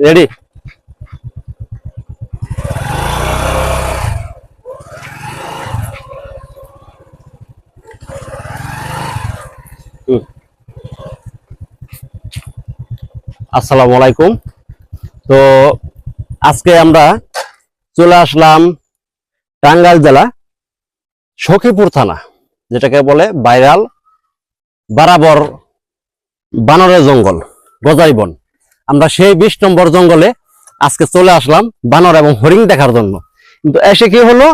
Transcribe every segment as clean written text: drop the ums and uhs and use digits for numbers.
Ready. আসসালামু আলাইকুম। তো আজকে আমরা চলে আসলাম টাঙ্গাইল জেলা সখীপুর থানা, যেটাকে বলে ভাইরাল বারাবর বানরের জঙ্গল, গজাই বন। আমরা সেই 20 নম্বর জঙ্গলে আজকে চলে আসলাম বানর এবং হরিণ দেখার জন্য। কিন্তু এসে কি হলো,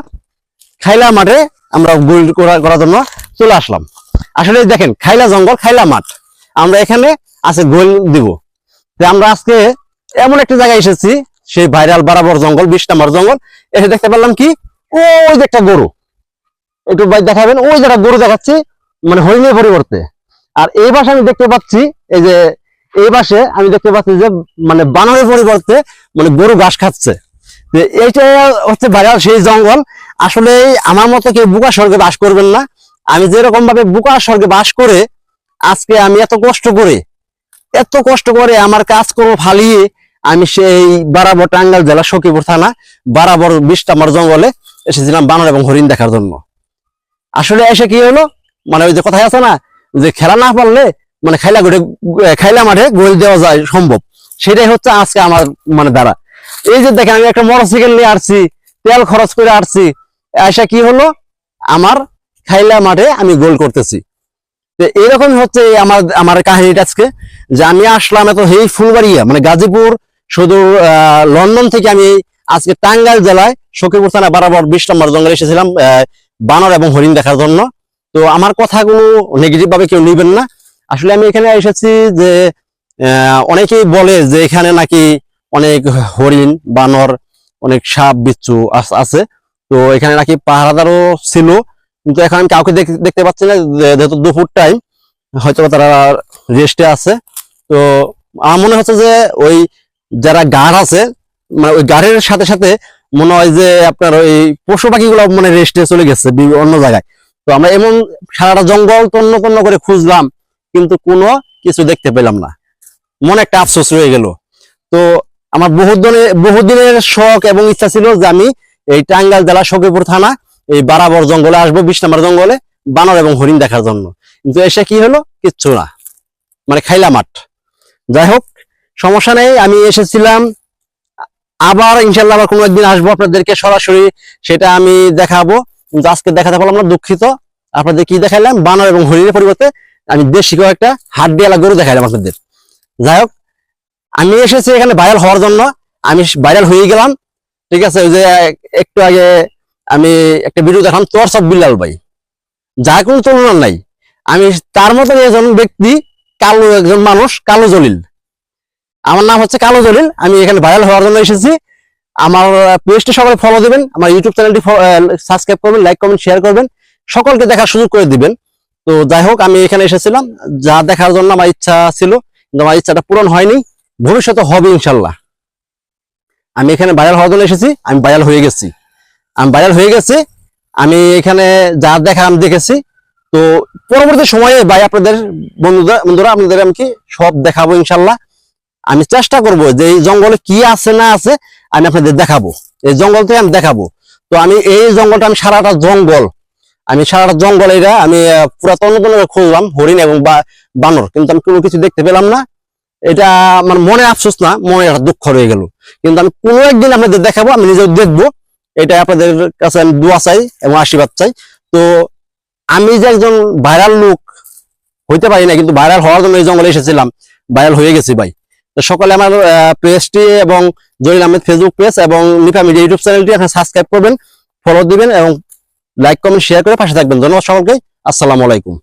খাইলা মাঠে আমরা গোল করার জন্য চলে আসলাম। আসলে দেখেন, খাইলা জঙ্গল, খাইলা মাঠ, আমরা এখানে আছে গোল দিব। আমরা আজকে এমন একটা জায়গায় এসেছি, সেই ভাইরাল বারাবর জঙ্গল, 20 নম্বর জঙ্গল। এসে দেখতে পারলাম কি, ওই যে একটা গরু, একটু ভাই দেখাবেন, ওই যেটা গরু দেখাচ্ছি, মানে হরিণের পরিবর্তে। আর এই পাশে আমি দেখতে পাচ্ছি, এই যে এই পাশে আমি দেখতে পাচ্ছি যে মানে বানরের পরিবর্তে মানে গরু ঘাস খাচ্ছে। এইটা হচ্ছে ভাইরাল সেই জঙ্গল। আসলে আমার মতো কেউ বুকা স্বর্গে বাস করবেন না। আমি যেরকম ভাবে বুকা স্বর্গে বাস করে আজকে আমি এত কষ্ট করে আমার কাজ করবো ফালিয়ে আমি সেই বারাবর টাঙ্গাইল জেলা সখীপুর থানা বারাবর 20 নম্বর জঙ্গলে এসেছিলাম বানর এবং হরিণ দেখার জন্য। আসলে এসে কি হলো, মানে ওই যে কথাই আছে না, যে খেলা না পারলে মানে খাইলা মাঠে গোল দেওয়া যায় সম্ভব, সেটাই হচ্ছে আজকে আমার মানে দ্বারা। এই যে দেখেন, আমি একটা মোটরসাইকেল নিয়ে আসছি, তেল খরচ করে আসছি, এসে কি হলো, আমার খাইলা মাঠে আমি গোল করতেছি। এরকম হচ্ছে আমার কাহিনীটা আজকে, যে আমি আসলাম এত এই ফুলবাড়িয়া মানে গাজীপুর সদর লন্ডন থেকে আমি আজকে টাঙ্গাইল জেলায় সখীপুর থানা বারাবর 20 নম্বর জঙ্গলে এসেছিলাম বানর এবং হরিণ দেখার জন্য। তো আমার কথাগুলো নেগেটিভ ভাবে কেউ নিবেন না। আসলে আমি এখানে এসেছি যে অনেকেই বলে যে এখানে নাকি অনেক হরিণ, বানর, অনেক সাপ বিচ্ছু আছে। তো এখানে নাকি পাহারাদারও ছিল, কিন্তু এখন আমি কাউকে দেখতে পাচ্ছি না, যেহেতু দুপুর টাইম, হয়তো তারা রেস্টে আছে। তো আমার মনে হচ্ছে যে ওই যারা গার্ড আছে, মানে ওই গার্ডের সাথে সাথে মনে হয় যে আপনার ওই পশু পাখিগুলো মানে রেস্টে চলে গেছে অন্য জায়গায়। তো আমরা এমন সারাটা জঙ্গল তন্ন করে খুঁজলাম, কিন্তু কোনো কিছু দেখতে পেলাম না। মনে একটা আফসোস রয়ে গেল। তো আমার বহুদিনের শখ এবং ইচ্ছা ছিল যে আমি এই টাঙ্গাইল জেলা সখীপুর থানা এই বারাবর জঙ্গলে আসবো, 20 নম্বর জঙ্গলে বানর এবং হরিণ দেখার জন্য। কিন্তু এসে কি হলো, কিচ্ছু না, মানে খাইলা মাঠ। যাই হোক, সমস্যা নেই, আমি এসেছিলাম, আবার ইনশাল্লাহ আবার কোনো একদিন আসবো আপনাদেরকে সরাসরি, সেটা আমি দেখাবো। কিন্তু আজকে দেখাতে পারলাম না, দুঃখিত। আপনাদের কি দেখাইলাম, বানর এবং হরিণের পরিবর্তে আমি দেশি একটা হাড্ডিওয়ালা গরু দেখাইলাম আপনাদের। যাই হোক, আমি এসেছি এখানে ভাইরাল হওয়ার জন্য, আমি ভাইরাল হয়ে গেলাম। ঠিক আছে, ওই যে একটু আগে আমি একটা ভিডিও দেখলাম, তোর সব বিল্লাল ভাই, যার কোনো তুলনা নাই। আমি তার মতো একজন ব্যক্তি, কালো একজন মানুষ, কালো জলিল, আমার নাম হচ্ছে কালো জলিল। আমি এখানে ভাইরাল হওয়ার জন্য এসেছি। আমার পেজটি সবাই ফলো দিবেন, আমার ইউটিউব চ্যানেলটি সাবস্ক্রাইব করবেন, লাইক কমেন্ট শেয়ার করবেন, সকলকে দেখার সুযোগ করে দিবেন। তো যাই হোক, আমি এখানে এসেছিলাম যা দেখার জন্য আমার ইচ্ছা ছিল, কিন্তু আমার ইচ্ছাটা পূরণ হয়নি, ভবিষ্যতে হবে ইনশাল্লাহ। আমি এখানে ভাইরাল হওয়ার জন্য এসেছি, আমি ভাইরাল হয়ে গেছি। আমি এখানে যা দেখা আমি দেখেছি। তো পরবর্তী সময়ে ভাই আপনাদের বন্ধুরা আপনাদের আমি কি সব দেখাবো ইনশাল্লাহ। আমি চেষ্টা করব যে এই জঙ্গলে কি আছে না আছে আমি আপনাদের দেখাবো, এই জঙ্গল থেকে আমি দেখাবো। তো আমি এই জঙ্গলটা সারাটা জঙ্গল এটা আমি পুরাতন খুঁজলাম হরিণ এবং বানর, কিন্তু আমি কোনো কিছু দেখতে পেলাম না। এটা আমার মনে আফসোস না, মনে একটা দুঃখ রয়ে গেল। কিন্তু আমি কোনো একদিন আপনাদের দেখাবো, আমি নিজেও দেখবো। এটা আপনাদের কাছে আমি দোয়া চাই এবং আশীর্বাদ চাই। তো আমি যে একজন ভাইরাল লোক হইতে পারি না, কিন্তু ভাইরাল হওয়ার জন্য এই জঙ্গলে এসেছিলাম, ভাইরাল হয়ে গেছি ভাই। তো সকালে আমার পেজটি এবং জলিল আহমেদ ফেসবুক পেজ এবং নিফা মিডিয়া ইউটিউব চ্যানেলটি আপনি সাবস্ক্রাইব করবেন, ফলো দিবেন এবং লাইক কমেন্ট শেয়ার করে পাশে থাকবেন। ধন্যবাদ সকলকে। আসসালামু আলাইকুম।